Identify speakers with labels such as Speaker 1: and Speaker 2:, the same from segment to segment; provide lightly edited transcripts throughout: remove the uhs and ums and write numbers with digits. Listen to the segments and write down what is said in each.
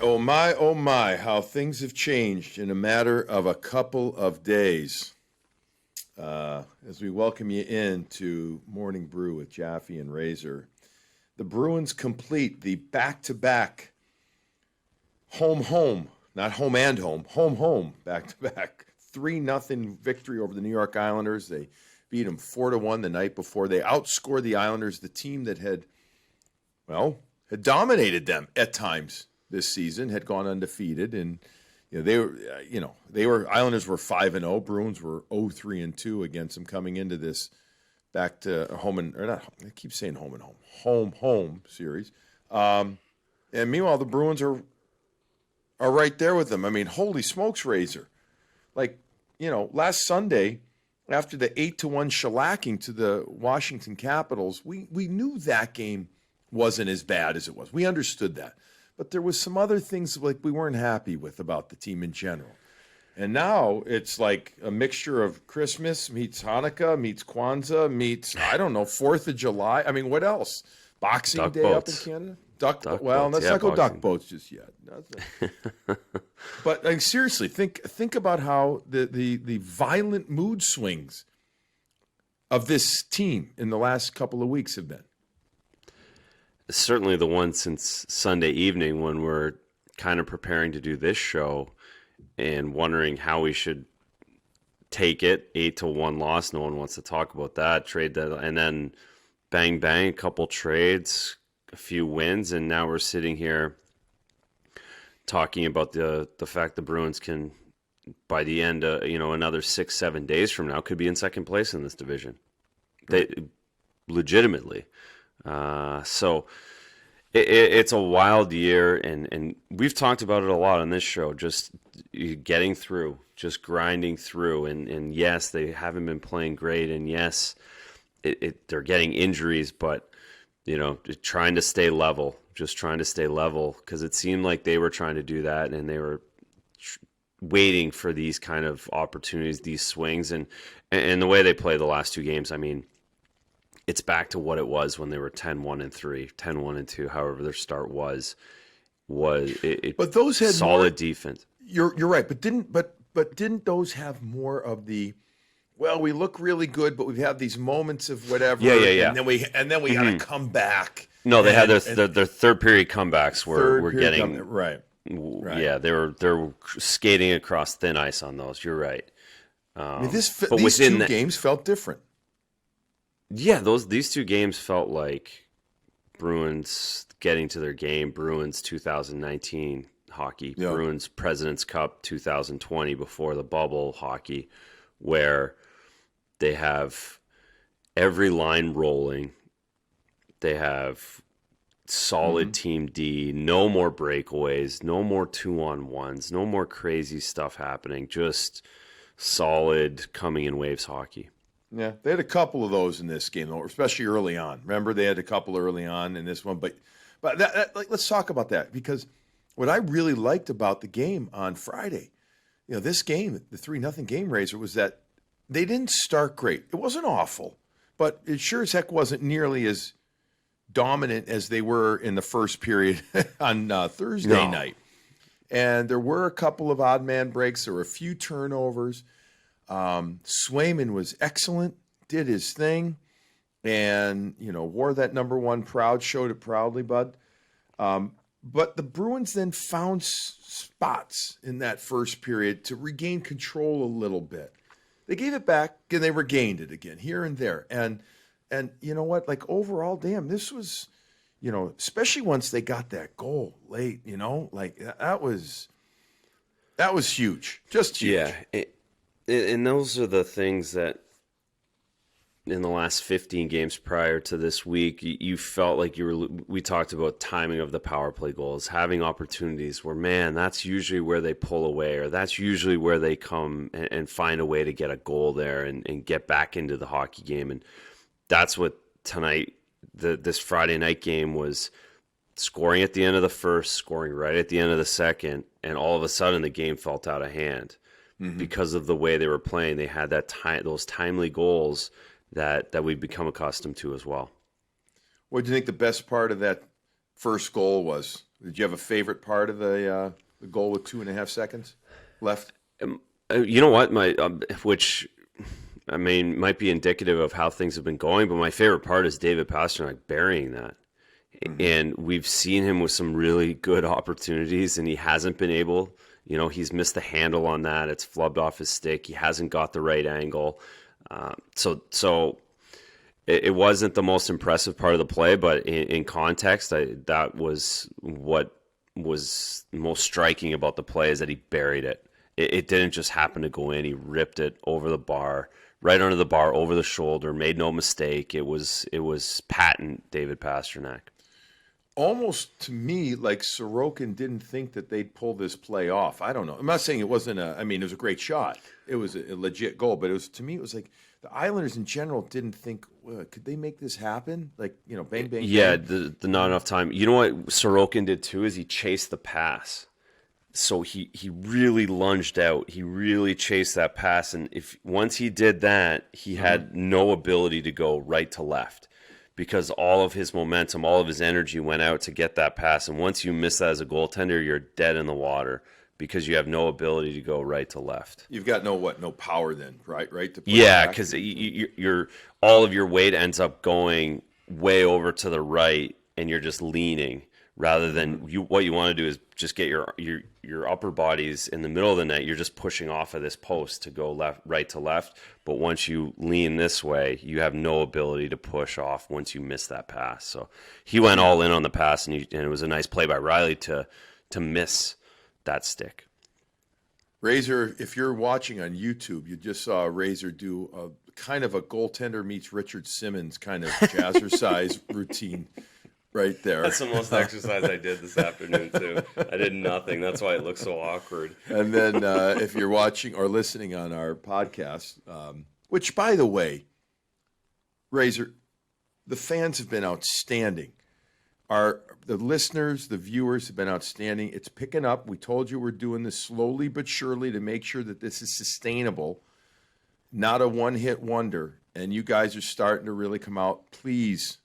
Speaker 1: oh my, how things have changed in a matter of a couple of days. As we welcome you in to Morning Brew with Jaffe and Razor. The Bruins complete the back-to-back home, not home and home, back-to-back 3-0 victory over the New York Islanders. They beat them 4-1 the night before. They outscored the Islanders, the team that had dominated them at times this season, had gone undefeated, and Islanders were 5-0, Bruins were 0-3-2 against them coming into this back to home series. And meanwhile, the Bruins are right there with them. I mean, holy smokes, Razor! Last Sunday, after the 8-1 shellacking to the Washington Capitals, we knew that game wasn't as bad as it was. We understood that. But there was some other things we weren't happy with about the team in general. And now it's like a mixture of Christmas meets Hanukkah meets Kwanzaa meets, 4th of July. I mean, what else? Boxing Day boats. Up in Canada? Duck boats. Let's not go duck boats just yet. But seriously, think about how the violent mood swings of this team in the last couple of weeks have been.
Speaker 2: Certainly the one since Sunday evening when we're kind of preparing to do this show and wondering how we should take it. 8-1 loss. No one wants to talk about that. Trade that. And then bang, a couple trades, a few wins. And now we're sitting here talking about the fact the Bruins can, by the end, another 6-7 days from now, could be in second place in this division. They legitimately. So it's a wild year, and we've talked about it a lot on this show, just getting through, just grinding through. And yes, they haven't been playing great. And yes, they're getting injuries, but, trying to stay level, because it seemed like they were trying to do that, and they were waiting for these kind of opportunities, these swings, and the way they played the last two games. I mean, it's back to what it was when they were 10-1-3, 10-1-2, however their start was. But those had solid defense. You're
Speaker 1: right, but didn't those have more of the, we look really good, but we have these moments of whatever.
Speaker 2: Yeah.
Speaker 1: And then we got to come back.
Speaker 2: No, they had their third period comebacks were getting
Speaker 1: right.
Speaker 2: Yeah, they're skating across thin ice on those. You're right.
Speaker 1: These two games felt different.
Speaker 2: Yeah, these two games felt like Bruins getting to their game. Bruins 2019 hockey, yep. Bruins President's Cup 2020 before the bubble hockey, where they have every line rolling. They have solid team D, no more breakaways, no more 2-on-1s, no more crazy stuff happening, just solid coming in waves hockey.
Speaker 1: Yeah, they had a couple of those in this game, especially early on. Remember, they had a couple early on in this one. But let's talk about that, because what I really liked about the game on Friday, this game, the 3-0 game, Razor, was that they didn't start great. It wasn't awful, but it sure as heck wasn't nearly as dominant as they were in the first period on Thursday night. And there were a couple of odd man breaks. There were a few turnovers. Swayman was excellent, did his thing, and, wore that number one proud, showed it proudly, bud. But the Bruins then found spots in that first period to regain control a little bit. They gave it back, and they regained it again here and there. And you know what? Overall, damn, this was, especially once they got that goal late, that was huge, just huge.
Speaker 2: Yeah. And those are the things that in the last 15 games prior to this week, you felt like we talked about timing of the power play goals, having opportunities where, man, that's usually where they pull away, or that's usually where they come and find a way to get a goal there and get back into the hockey game. And that's what tonight, this Friday night game was, scoring at the end of the first, scoring right at the end of the second, and all of a sudden the game felt out of hand. Because of the way they were playing. They had those timely goals that we've become accustomed to as well.
Speaker 1: What do you think the best part of that first goal was. Did you have a favorite part of the goal with 2.5 seconds left?
Speaker 2: You know what, which I mean might be indicative of how things have been going, but my favorite part is David Pasternak burying that. And we've seen him with some really good opportunities, and he hasn't been able. He's missed the handle on that. It's flubbed off his stick. He hasn't got the right angle. So it wasn't the most impressive part of the play, but in context, that was what was most striking about the play is that he buried it. It didn't just happen to go in. He ripped it over the bar, right under the bar, over the shoulder, made no mistake. It was patent David Pasternak.
Speaker 1: Almost to me, like Sorokin didn't think that they'd pull this play off. I don't know. I'm not saying it wasn't it was a great shot. It was a legit goal, but to me, it was like the Islanders in general didn't think, could they make this happen? Like, bang, bang,
Speaker 2: yeah,
Speaker 1: bang.
Speaker 2: the not enough time. You know what Sorokin did too is he chased the pass. So he really lunged out. He really chased that pass, and once he did that, he had no ability to go right to left. Because all of his momentum, all of his energy went out to get that pass. And once you miss that as a goaltender, you're dead in the water because you have no ability to go right to left.
Speaker 1: You've got no power then, right? To play
Speaker 2: yeah,
Speaker 1: back?
Speaker 2: because you're all of your weight ends up going way over to the right, and you're just leaning rather than what you want to do is just get your upper bodies in the middle of the net. You're just pushing off of this post to go right to left. But once you lean this way, you have no ability to push off once you miss that pass. So he went all in on the pass, and it was a nice play by Riley to miss that stick.
Speaker 1: Razor, if you're watching on YouTube, you just saw Razor do a kind of a goaltender meets Richard Simmons kind of jazzercise routine. Right there.
Speaker 2: That's the most exercise I did this afternoon, too. I did nothing. That's why it looks so awkward.
Speaker 1: And then if you're watching or listening on our podcast, which, by the way, Razor, the fans have been outstanding. The listeners, the viewers have been outstanding. It's picking up. We told you we're doing this slowly but surely to make sure that this is sustainable, not a one-hit wonder. And you guys are starting to really come out. Please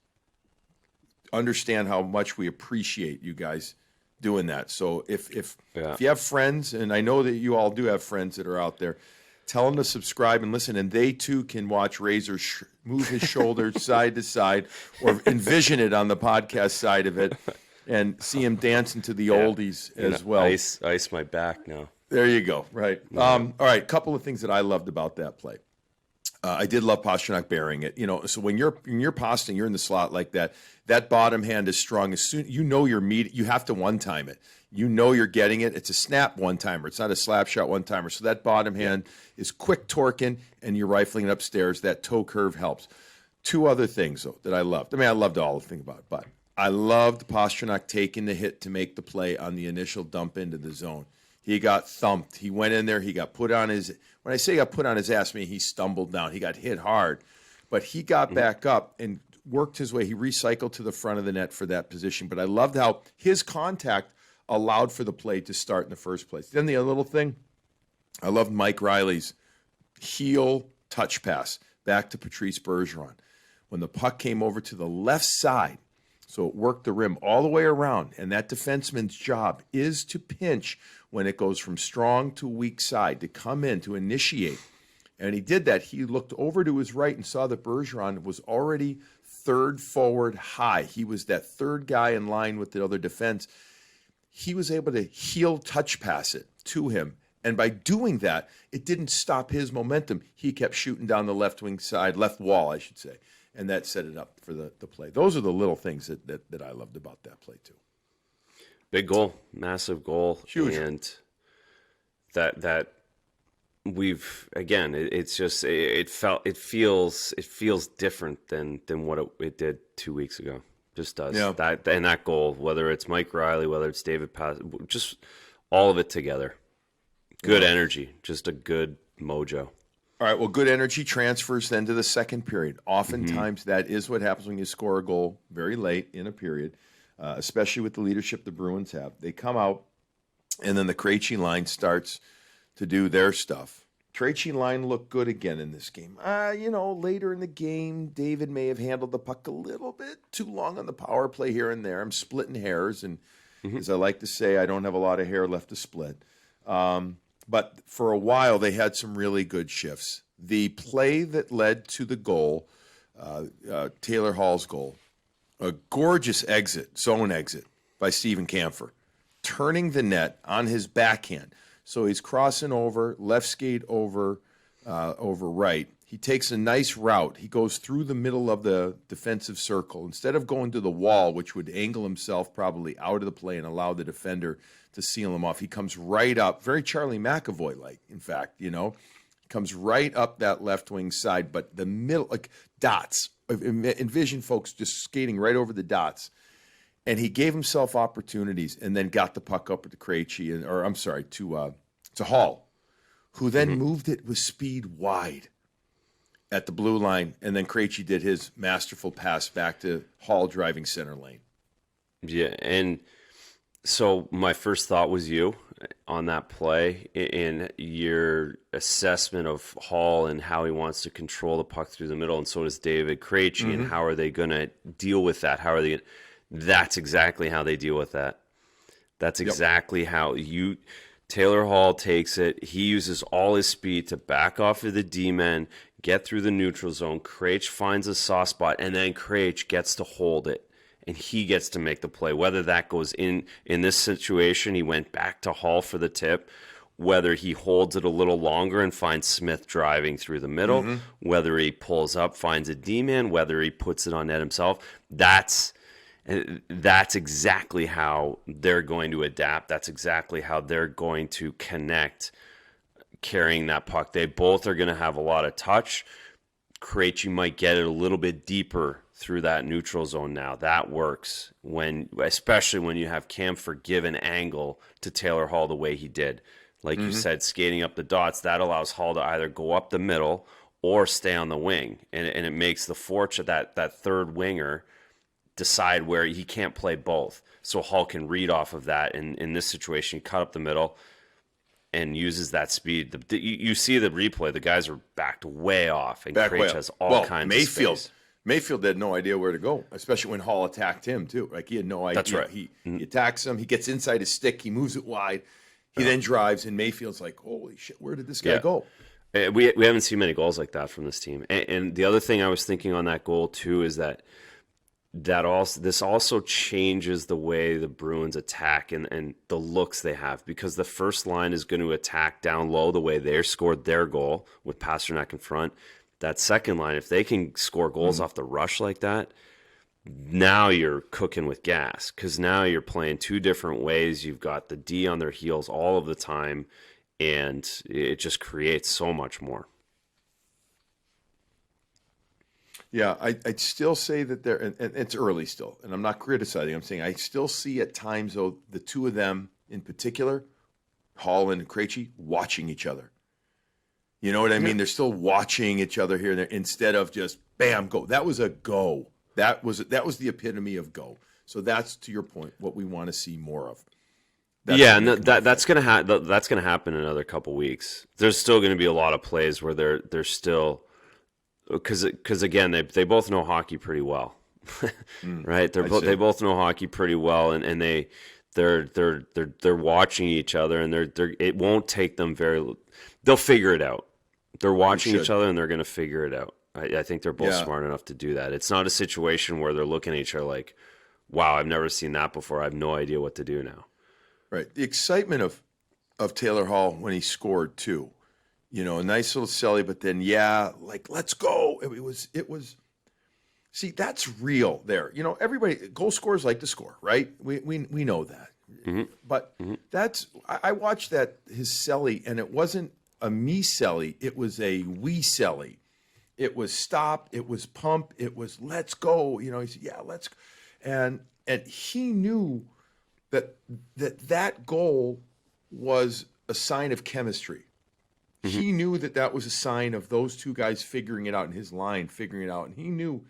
Speaker 1: understand how much we appreciate you guys doing that. So if you have friends, and I know that you all do have friends that are out there, tell them to subscribe and listen, and they too can watch Razor move his shoulders side to side, or envision it on the podcast side of it, and see him dancing to the oldies as well.
Speaker 2: Ice my back now.
Speaker 1: There you go. Right.
Speaker 2: Yeah.
Speaker 1: All right. A couple of things that I loved about that play. I did love Pasternak burying it. So when you're posting, you're in the slot like that. That bottom hand is strong. As soon you have to one time it. You're getting it. It's a snap one timer. It's not a slap shot one timer. So that bottom hand is quick torquing, and you're rifling it upstairs. That toe curve helps. Two other things though that I loved. I loved all the thing about it, but I loved Pasternak taking the hit to make the play on the initial dump into the zone. He got thumped. He went in there. He got put on his. When I say he got put on his ass, I mean he stumbled down. He got hit hard, but he got back up and worked his way. He recycled to the front of the net for that position. But I loved how his contact allowed for the play to start in the first place. Then the other little thing, I loved Mike Riley's heel touch pass back to Patrice Bergeron. When the puck came over to the left side, so it worked the rim all the way around, and that defenseman's job is to pinch when it goes from strong to weak side, to come in, to initiate. And he did that. He looked over to his right and saw that Bergeron was already third forward high. He was that third guy in line with the other defense. He was able to heel touch pass it to him. And by doing that, it didn't stop his momentum. He kept shooting down the left wing side, left wall, I should say. And that set it up for the play. Those are the little things that I loved about that play, too.
Speaker 2: Big goal, massive goal.
Speaker 1: Huge.
Speaker 2: And that we've, again, it's just, it feels different than what it did 2 weeks ago. Just does.
Speaker 1: Yeah.
Speaker 2: That goal, whether it's Mike Riley, whether it's David Pass, just all of it together. Good energy, just a good mojo.
Speaker 1: All right, well, good energy transfers then to the second period. Oftentimes that is what happens when you score a goal very late in a period, especially with the leadership the Bruins have. They come out, and then the Krejci line starts to do their stuff. Krejci line looked good again in this game. Later in the game, David may have handled the puck a little bit too long on the power play here and there. I'm splitting hairs, and as I like to say, I don't have a lot of hair left to split. But for a while, they had some really good shifts. The play that led to the goal, Taylor Hall's goal, a gorgeous zone exit by Steven Kampfer, turning the net on his backhand. So he's crossing over, left skate over right. He takes a nice route. He goes through the middle of the defensive circle. Instead of going to the wall, which would angle himself probably out of the play and allow the defender to seal him off, he comes right up, very Charlie McAvoy-like, in fact, comes right up that left wing side, but the middle, like dots. Envision folks just skating right over the dots. And he gave himself opportunities and then got the puck up to Krejci, to Hall, who then moved it with speed wide at the blue line. And then Krejci did his masterful pass back to Hall driving center lane.
Speaker 2: Yeah, and so my first thought was you on that play in your assessment of Hall and how he wants to control the puck through the middle, and so does David Krejci, and how are they going to deal with that? How are they? That's exactly how they deal with that. That's exactly how Taylor Hall takes it. He uses all his speed to back off of the D-men, get through the neutral zone. Krejci finds a soft spot, and then Krejci gets to hold it, and he gets to make the play. Whether that goes in this situation, he went back to Hall for the tip. Whether he holds it a little longer and finds Smith driving through the middle. Whether he pulls up, finds a D-man. Whether he puts it on net himself. That's exactly how they're going to adapt. That's exactly how they're going to connect carrying that puck. They both are going to have a lot of touch. Krejci might get it a little bit deeper through that neutral zone now. That works, especially when you have Kampfer give an angle to Taylor Hall the way he did. Like you said, skating up the dots, that allows Hall to either go up the middle or stay on the wing. And it makes the fortune that third winger decide where he can't play both. So Hall can read off of that. And in this situation, cut up the middle and uses that speed. You see the replay. The guys are backed way off. And Krejci has all kinds of space.
Speaker 1: Mayfield had no idea where to go, especially when Hall attacked him, too. Like, he had no idea.
Speaker 2: That's right.
Speaker 1: He attacks him. He gets inside his stick. He moves it wide. He then drives, and Mayfield's like, holy shit, where did this guy go?
Speaker 2: We haven't seen many goals like that from this team. And the other thing I was thinking on that goal, too, is this also changes the way the Bruins attack and the looks they have, because the first line is going to attack down low the way they scored their goal with Pasternak in front. That second line, if they can score goals off the rush like that, now you're cooking with gas, because now you're playing two different ways. You've got the D on their heels all of the time, and it just creates so much more.
Speaker 1: Yeah, I'd still say that and it's early still, and I'm not criticizing. I'm saying I still see at times, though, the two of them in particular, Hall and Krejci, watching each other. You know what I mean? They're still watching each other here and there instead of just, bam, go. That was a go. That was the epitome of go. So that's, to your point, what we want to see more of.
Speaker 2: That's going to happen in another couple weeks. There's still going to be a lot of plays where they're still, because again they both know hockey pretty well, right? They both know hockey pretty well, and they're watching each other, and it won't take them they'll figure it out. They're watching each other, and they're going to figure it out. I think they're both smart enough to do that. It's not a situation where they're looking at each other like, wow, I've never seen that before. I have no idea what to do now.
Speaker 1: Right. The excitement of Taylor Hall when he scored too, a nice little silly, but then let's go. It was. See, that's real there. Everybody, goal scorers like to score, right? We know that. But I watched his celly, and it wasn't a me celly, it was a we celly. It was stop, it was pump, it was let's go. He said, let's go. And he knew that goal was a sign of chemistry. He knew that was a sign of those two guys figuring it out, and his line figuring it out. And he knew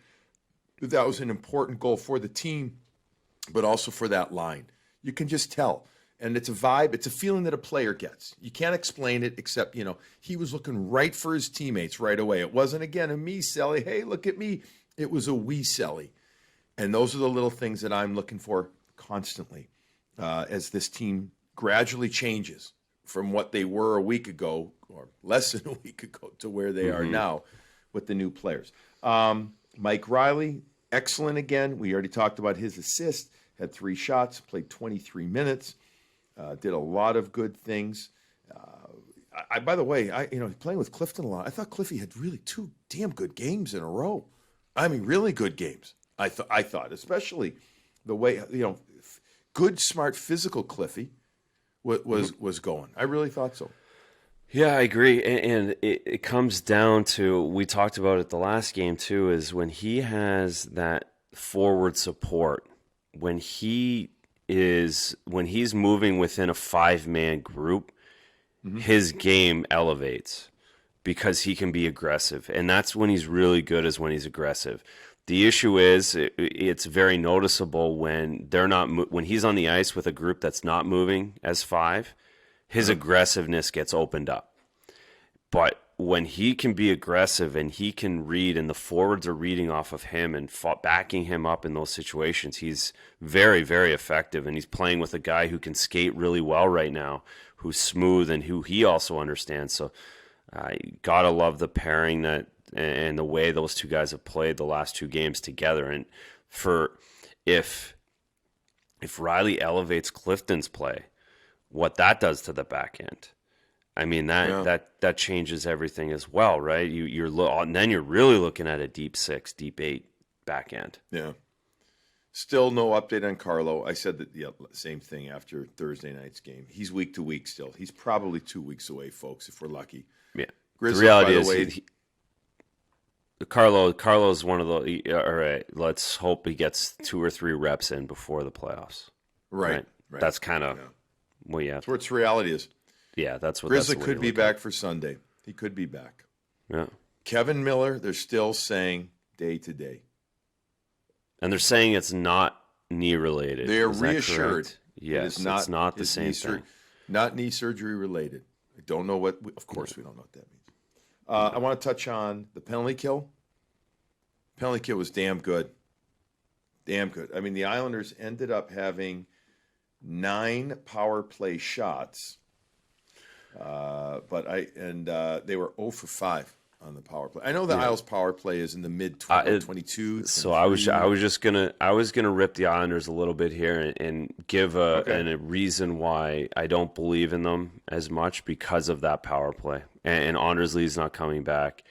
Speaker 1: that was an important goal for the team, but also for that line. You can just tell. And it's a vibe. It's a feeling that a player gets. You can't explain it except, he was looking right for his teammates right away. It wasn't, again, a me, Selly. Hey, look at me. It was a we, Selly. And those are the little things that I'm looking for constantly as this team gradually changes from what they were a week ago or less than a week ago to where they are now with the new players. Mike Riley, excellent again. We already talked about his assist. Had 3 shots, played 23 minutes, did a lot of good things. By the way, playing with Clifton a lot, I thought Cliffy had really 2 damn good games in a row. I mean, really good games. I thought, especially the way good, smart, physical Cliffy was going. I really thought so.
Speaker 2: Yeah, I agree. And it comes down to, we talked about it the last game too, is when he has that forward support, when he's moving within a 5-man group, his game elevates because he can be aggressive. And that's when he's really good, is when he's aggressive. The issue is it's very noticeable when when he's on the ice with a group that's not moving as 5, his aggressiveness gets opened up. But when he can be aggressive and he can read, and the forwards are reading off of him and backing him up in those situations, he's very, very effective. And he's playing with a guy who can skate really well right now, who's smooth and who he also understands. So gotta love the pairing and the way those 2 guys have played the last 2 games together. And if Riley elevates Clifton's play, what that does to the back end, I mean, that changes everything as well, right? And then you're really looking at a deep 6, deep 8 back end.
Speaker 1: Yeah. Still no update on Carlo. I said that same thing after Thursday night's game. He's week to week still. He's probably 2 weeks away, folks, if we're lucky.
Speaker 2: Yeah.
Speaker 1: Grizzlies,
Speaker 2: the reality
Speaker 1: by the
Speaker 2: is,
Speaker 1: way,
Speaker 2: Carlo's one of the. All right, let's hope he gets 2 or 3 reps in before the playoffs.
Speaker 1: Right.
Speaker 2: That's kind of well, yeah.
Speaker 1: That's where its reality is.
Speaker 2: Yeah, that's what.
Speaker 1: Grizzly
Speaker 2: that's
Speaker 1: could be back for Sunday. He could be back.
Speaker 2: Yeah.
Speaker 1: Kevin Miller, they're still saying day to day.
Speaker 2: And they're saying it's not knee related.
Speaker 1: They are reassured.
Speaker 2: Yes, it's not the same thing.
Speaker 1: Not knee surgery related. I don't know what. Of course, we don't know what that means. I want to touch on the penalty kill. Penalty kill was damn good. Damn good. I mean, the Islanders ended up having 9 power play shots. But they were 0 for 5 on the power play. I know the Isles power play is in the mid 22.
Speaker 2: So I was gonna rip the Islanders a little bit here and give a reason why I don't believe in them as much because of that power play. And Anders Lee's not coming back.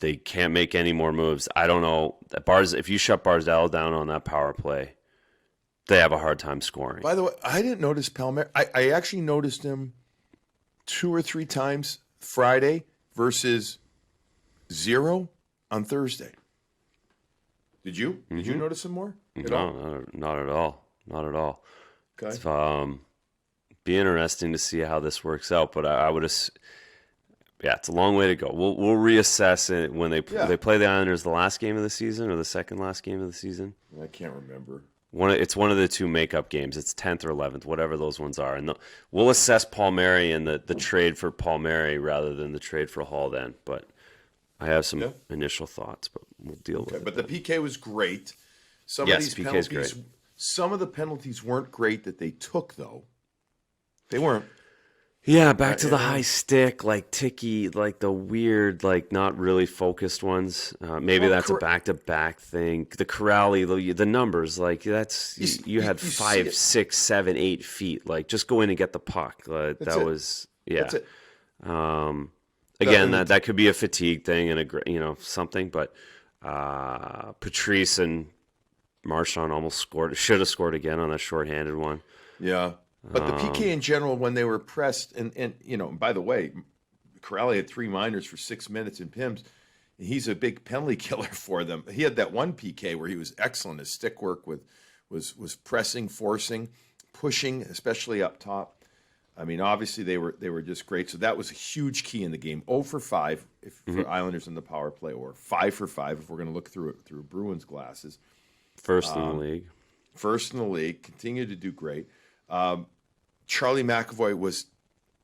Speaker 2: They can't make any more moves. I don't know. If you shut Barzal down on that power play, they have a hard time scoring.
Speaker 1: By the way, I didn't notice Palmer. I actually noticed him 2 or 3 times Friday versus 0 on Thursday. Did you? Did you notice him more?
Speaker 2: No, not at all. Not at all.
Speaker 1: Okay.
Speaker 2: It's be interesting to see how this works out, but I would have. Yeah, it's a long way to go. We'll reassess it when they play the Islanders the last game of the season or the second last game of the season.
Speaker 1: I can't remember.
Speaker 2: It's one of the 2 makeup games. It's 10th or 11th, whatever those ones are. And we'll assess Palmieri and the trade for Palmieri rather than the trade for Hall then. But I have some initial thoughts, but we'll deal with it.
Speaker 1: But the PK was great. Some of these
Speaker 2: PK is
Speaker 1: penalties,
Speaker 2: great.
Speaker 1: Some of the penalties weren't great that they took, though. They weren't.
Speaker 2: Yeah, back to the high stick, like ticky, like the weird, like not really focused ones. Maybe that's a back-to-back thing. The Corrali, the numbers, like that's you had 5, 6, 7, 8 feet. Like just go in and get the puck. That was
Speaker 1: That's it.
Speaker 2: Again, that could be a fatigue thing and something. But Patrice and Marchand almost scored. Should have scored again on that shorthanded one.
Speaker 1: Yeah. But the PK in general, when they were pressed, and by the way, Corrali had 3 minors for 6 minutes in Pims. And he's a big penalty killer for them. He had that one PK where he was excellent. His stick work was pressing, forcing, pushing, especially up top. I mean, obviously they were just great. So that was a huge key in the game. 0 for 5 for Islanders in the power play, or 5 for 5 if we're going to look through Bruins glasses.
Speaker 2: First in the league.
Speaker 1: First in the league. Continue to do great. Charlie McAvoy was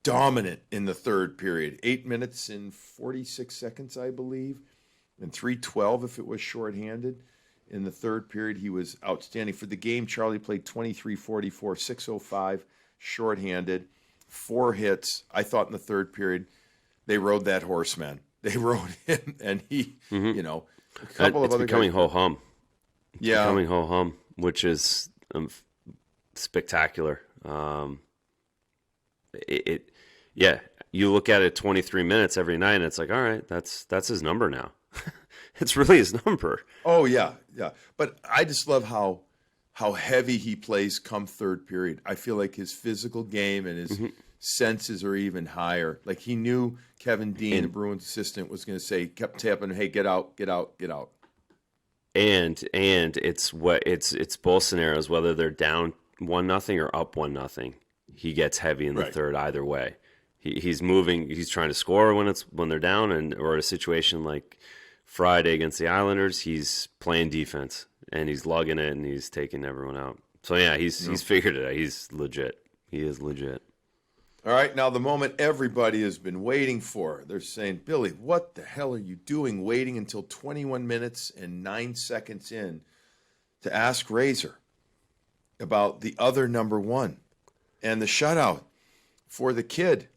Speaker 1: dominant in the third period. 8 minutes and 46 seconds, I believe, and 3:12 if it was shorthanded. In the third period, he was outstanding. For the game, Charlie played 23:44, 6:05, shorthanded, 4 hits. I thought in the third period, they rode that horse, man. They rode him, and he, a couple of
Speaker 2: it's
Speaker 1: other
Speaker 2: becoming
Speaker 1: guys.
Speaker 2: ho-hum.
Speaker 1: Yeah.
Speaker 2: Becoming ho-hum, which is spectacular. You look at it 23 minutes every night, and it's like, all right, that's his number now. It's really his number.
Speaker 1: Oh, yeah. But I just love how heavy he plays come third period. I feel like his physical game and his senses are even higher. Like he knew Kevin Dean, the Bruins assistant, was going to say, kept tapping, hey, get out, get out, get out.
Speaker 2: And it's both scenarios, whether they're down 1-0 or up 1-0. He gets heavy in the third either way. He's moving. He's trying to score when they're down, or a situation like Friday against the Islanders, he's playing defense and he's lugging it and he's taking everyone out. So yeah, he's figured it out. He's legit. He is legit.
Speaker 1: All right, now the moment everybody has been waiting for. They're saying, Billy, what the hell are you doing waiting until 21 minutes and 9 seconds in to ask Razor about the other number one and the shutout for the kid?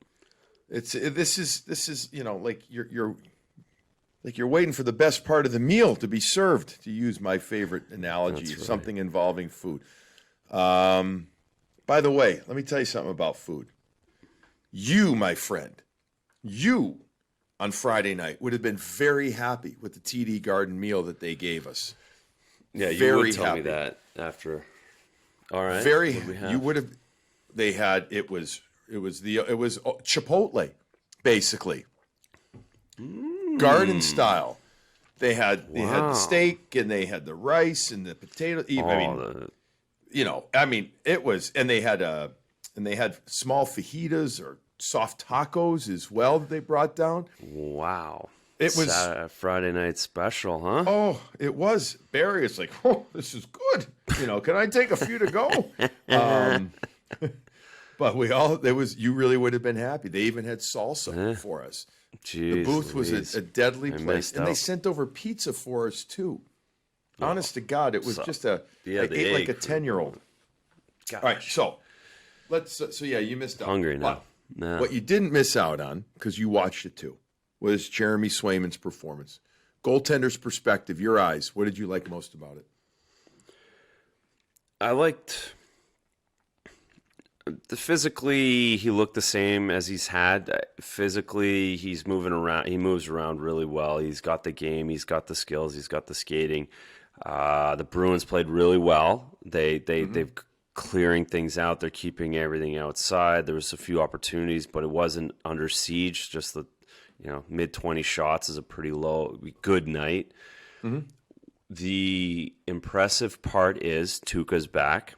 Speaker 1: This is like you're waiting for the best part of the meal to be served, to use my favorite analogy,
Speaker 2: That's right.
Speaker 1: something involving food. By the way, let me tell you something about food. You, my friend, on Friday night would have been very happy with the TD Garden meal that they gave us.
Speaker 2: Yeah, you
Speaker 1: very
Speaker 2: would tell
Speaker 1: happy.
Speaker 2: me that after. All right.
Speaker 1: Very.
Speaker 2: What do we have?
Speaker 1: You would have. They had. It was Chipotle, basically. Garden style. They had the steak and they had the rice and the potato. It was, and they had small fajitas or soft tacos as well that they brought down.
Speaker 2: Wow.
Speaker 1: It was
Speaker 2: a Friday night special, huh?
Speaker 1: Oh, it was. Barry, it's like, oh, this is good. Can I take a few to go? But you really would have been happy. They even had salsa for us.
Speaker 2: Jeez,
Speaker 1: the booth was a deadly place. And they
Speaker 2: out.
Speaker 1: sent over pizza for us, too. Honest to God, it was just I ate
Speaker 2: egg.
Speaker 1: like a 10-year-old. All right, so you missed out.
Speaker 2: Hungry now.
Speaker 1: But what you didn't miss out on, because you watched it too, was Jeremy Swayman's performance. Goaltender's perspective, your eyes. What did you like most about it?
Speaker 2: I liked physically he looked the same as he's had. Physically, he's moving around. He moves around really well. He's got the game. He's got the skills. He's got the skating. The Bruins played really well. They've clearing things out. They're keeping everything outside. There was a few opportunities, but it wasn't under siege. Just the mid-20 shots is a pretty good night. Mm-hmm. The impressive part is Tuukka's back.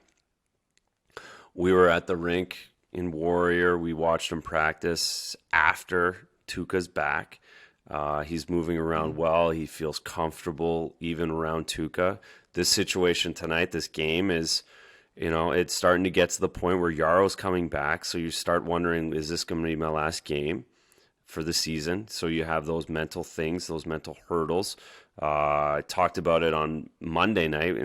Speaker 2: We were at the rink in Warrior. We watched him practice after Tuukka's back. He's moving around well. He feels comfortable even around Tuukka. This situation tonight, this game is, it's starting to get to the point where Yaro's coming back. So you start wondering, is this going to be my last game for the season? So you have those mental things, those mental hurdles. I talked about it on Monday night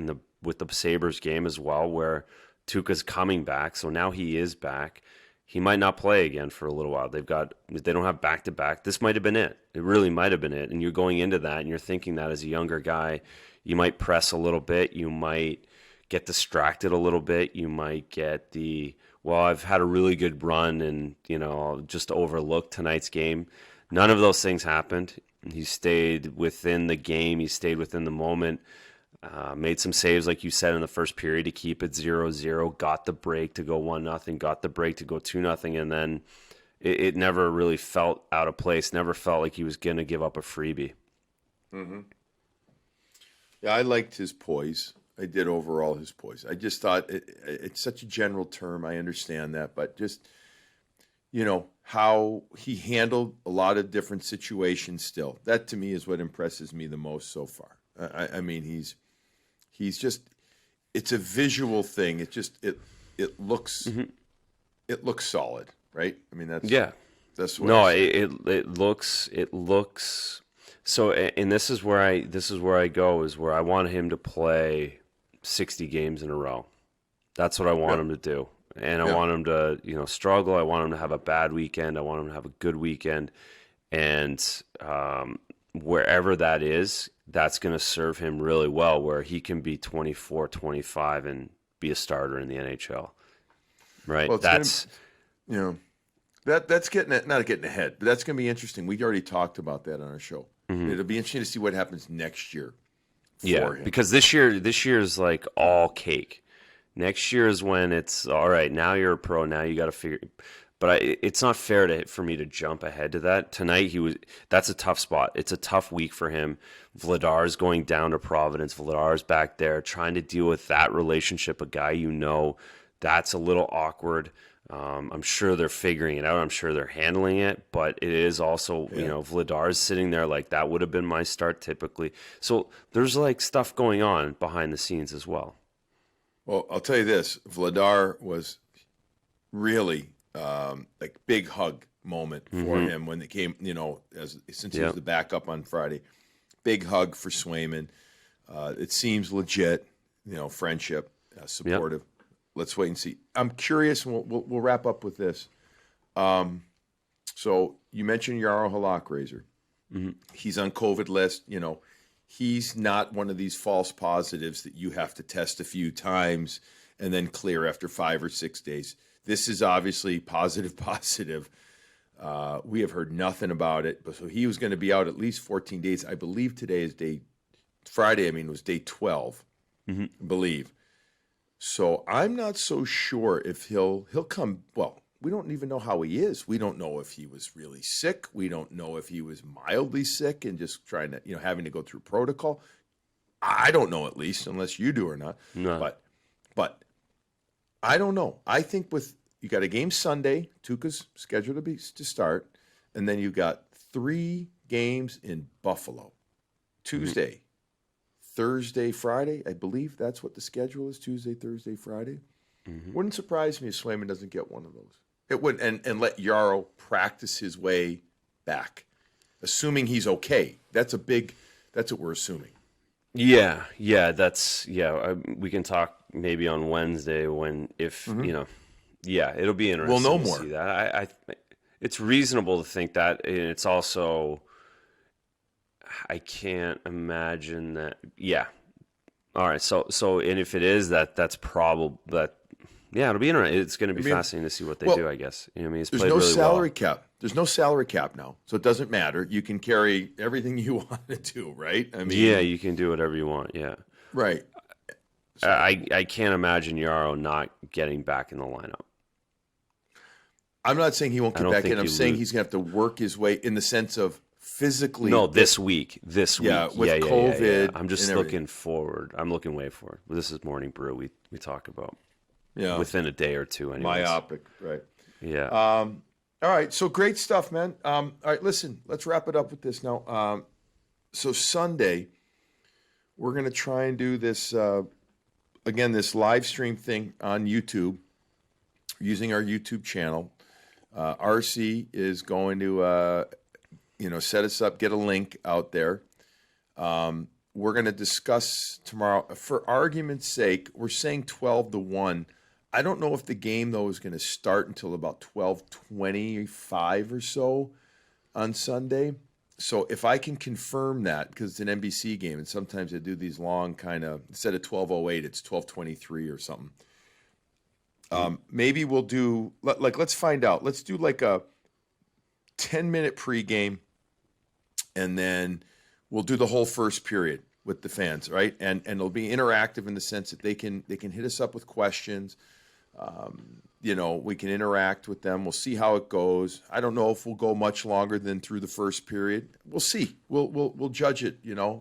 Speaker 2: with the Sabres game as well, where Tuukka's coming back, so now he is back. He might not play again for a little while. They don't have back-to-back. This might have been it. It really might have been it. And you're going into that, and you're thinking that as a younger guy, you might press a little bit. You might get distracted a little bit. You might get I've had a really good run, and I'll just overlook tonight's game. None of those things happened. He stayed within the game. He stayed within the moment. Made some saves, like you said, in the first period to keep it 0-0. Got the break to go 1-0. Got the break to go 2-0. And then it never really felt out of place. Never felt like he was going to give up a freebie.
Speaker 1: Mm-hmm. Yeah, I liked his poise. I did overall his poise. I just thought it's such a general term. I understand that. But just, how he handled a lot of different situations still. That, to me, is what impresses me the most so far. I mean, he's just, it's a visual thing. It looks it looks solid, right? I mean, that's
Speaker 2: Yeah.
Speaker 1: that's what
Speaker 2: No,
Speaker 1: I see.
Speaker 2: it looks so, and this is where I go, is where I want him to play 60 games in a row. That's what I want
Speaker 1: Yeah,
Speaker 2: him to do. And I
Speaker 1: yeah.
Speaker 2: want him to, struggle. I want him to have a bad weekend. I want him to have a good weekend. And wherever that is, that's going to serve him really well, where he can be 24, 25 and be a starter in the NHL. Right?
Speaker 1: Well, it's gonna, you know, that's not getting ahead, but that's gonna be interesting. We already talked about that on our show. It'll be interesting to see what happens next year for him.
Speaker 2: Because this year is like all cake. Next year is when it's all right. Now you're a pro. Now you got to figure. But it's not fair for me to jump ahead to that. Tonight that's a tough spot. It's a tough week for him. Vladar's going down to Providence. Vladar's back there trying to deal with that relationship. A guy that's a little awkward. I'm sure they're figuring it out. I'm sure they're handling it, but it is also, Vladar's sitting there like that would have been my start typically. So there's like stuff going on behind the scenes as well.
Speaker 1: Well, I'll tell you this: Vladar was really like big hug moment for him when it came. Since he was the backup on Friday, big hug for Swayman. It seems legit. Friendship, supportive. Yep. Let's wait and see. I'm curious, and we'll wrap up with this. So you mentioned Jaro Halaq, Razor. He's on COVID list. He's not one of these false positives that you have to test a few times and then clear after 5 or 6 days. This is obviously positive. We have heard nothing about it, but so he was going to be out at least 14 days. I believe today is Friday. Was day 12. I believe. So I'm not so sure if he'll come. Well, we don't even know how he is. We don't know if he was really sick. We don't know if he was mildly sick and just trying to, having to go through protocol. I don't know, at least, unless you do or not.
Speaker 2: No.
Speaker 1: But I don't know. I think you got a game Sunday. Tuukka's scheduled to start, and then you got 3 games in Buffalo. Tuesday. Thursday, Friday, I believe that's what the schedule is. Tuesday, Thursday, Friday. Wouldn't surprise me if Swayman doesn't get one of those. It wouldn't, and let Jaro practice his way back, assuming he's okay. That's what we're assuming.
Speaker 2: Yeah, we can talk maybe on Wednesday it'll be interesting.
Speaker 1: We'll know
Speaker 2: to
Speaker 1: more.
Speaker 2: See that. It's reasonable to think that, and it's also. I can't imagine that. Yeah. All right. So, and if it is that's probably that. Yeah, it'll be interesting. It's going to be fascinating to see what they do. I guess. It's
Speaker 1: there's
Speaker 2: played
Speaker 1: no
Speaker 2: really
Speaker 1: salary
Speaker 2: well.
Speaker 1: cap. There's no salary cap now, so it doesn't matter. You can carry everything you want to do, right?
Speaker 2: Yeah, you can do whatever you want. Yeah.
Speaker 1: Right.
Speaker 2: So, I can't imagine Jaro not getting back in the lineup.
Speaker 1: I'm not saying he won't get back in. I'm saying he's going to have to work his way in the sense of. Physically,
Speaker 2: no, this week.
Speaker 1: With COVID.
Speaker 2: Yeah. I'm just looking forward. I'm looking way forward. This is Morning Brew. We talk about within a day or two. Anyways.
Speaker 1: Myopic, right?
Speaker 2: Yeah.
Speaker 1: All right. So great stuff, man. All right. Listen, let's wrap it up with this now. So Sunday, we're going to try and do this again. This live stream thing on YouTube, using our YouTube channel. RC is going to. Set us up, get a link out there. We're going to discuss tomorrow. For argument's sake, we're saying 12-1. I don't know if the game, though, is going to start until about 12:25 or so on Sunday. So if I can confirm that, because it's an NBC game, and sometimes they do these long kind of, instead of 12:08, it's 12:23 or something. Maybe we'll do, let's find out. Let's do like a 10-minute pregame. And then we'll do the whole first period with the fans, right? And it'll be interactive in the sense that they can hit us up with questions. We can interact with them. We'll see how it goes. I don't know if we'll go much longer than through the first period. We'll see. We'll judge it.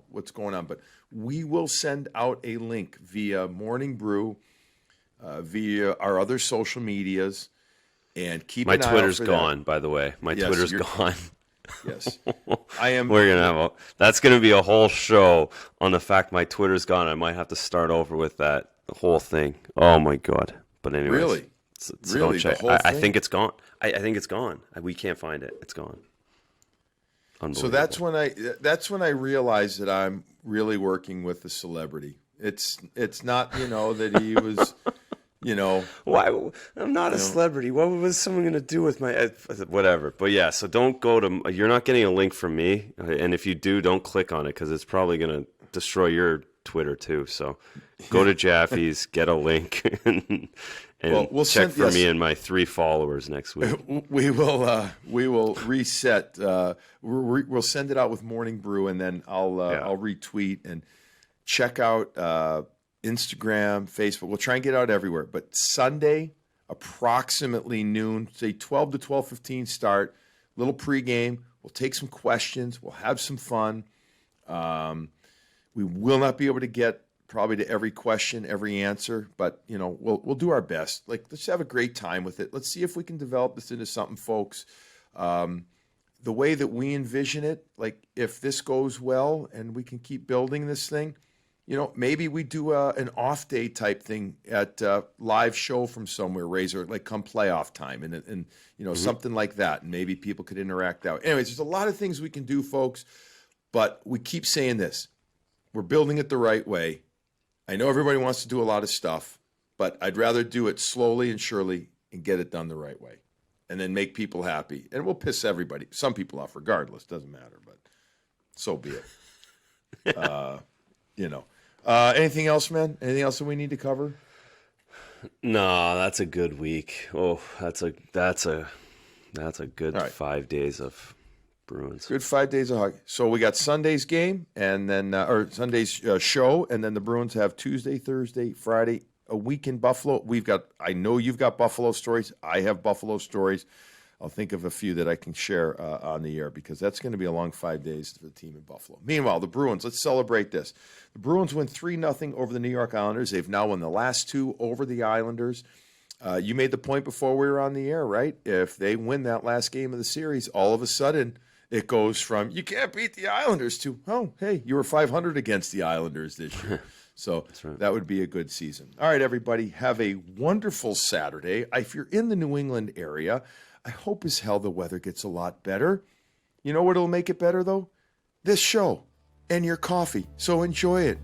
Speaker 1: What's going on. But we will send out a link via Morning Brew, via our other social medias, and keep an eye out for that.
Speaker 2: My Twitter's gone, by the way. Twitter's gone.
Speaker 1: Yes, I am.
Speaker 2: We're gonna have that's gonna be a whole show on the fact my Twitter's gone. I might have to start over with that whole thing. Oh my god! But anyways,
Speaker 1: really,
Speaker 2: So
Speaker 1: Really?
Speaker 2: don't check.
Speaker 1: The whole
Speaker 2: I
Speaker 1: thing?
Speaker 2: think it's gone. I think it's gone. We can't find it. It's gone.
Speaker 1: So that's when I realized that I'm really working with a celebrity. It's not, that he was,
Speaker 2: Why? I'm not a celebrity. What was someone going to do with my whatever? But yeah, so don't go to. You're not getting a link from me, and if you do, don't click on it because it's probably going to destroy your Twitter too. So go to Jaffe's, get a link, and
Speaker 1: we'll
Speaker 2: check
Speaker 1: send-
Speaker 2: for
Speaker 1: yes.
Speaker 2: me and my 3 followers next week.
Speaker 1: we will reset. We'll send it out with Morning Brew, and then I'll retweet and check out Instagram, Facebook. We'll try and get out everywhere. But Sunday, approximately noon, say 12 to 12:15 start. Little pregame. We'll take some questions. We'll have some fun. We will not be able to get probably to every question, every answer, but we'll do our best. Like, let's have a great time with it. Let's see if we can develop this into something, folks. The way that we envision it, like if this goes well and we can keep building this thing, maybe we do an off day type thing at live show from somewhere, Razor, like come playoff time, and something like that, and maybe people could interact that way. Anyways, there's a lot of things we can do, folks, but we keep saying this: we're building it the right way. I know everybody wants to do a lot of stuff, but I'd rather do it slowly and surely and get it done the right way, and then make people happy. And we'll piss some people off regardless. Doesn't matter, but so be it. Anything else, man? Anything else that we need to cover?
Speaker 2: No, that's a good week. Oh, that's a good 5 days of Bruins.
Speaker 1: Good 5 days of hockey. So we got Sunday's game, and then or Sunday's show, and then the Bruins have Tuesday, Thursday, Friday, a week in Buffalo. I know you've got Buffalo stories. I have Buffalo stories. I'll think of a few that I can share on the air because that's going to be a long 5 days for the team in Buffalo. Meanwhile, the Bruins, let's celebrate this. The Bruins win 3-0 over the New York Islanders. They've now won the last 2 over the Islanders. You made the point before we were on the air, right? If they win that last game of the series, all of a sudden it goes from you can't beat the Islanders to, oh, hey, you were 500 against the Islanders this year. So that would be a good season. All right, everybody, have a wonderful Saturday. If you're in the New England area, I hope as hell the weather gets a lot better. You know what will make it better, though? This show and your coffee. So enjoy it.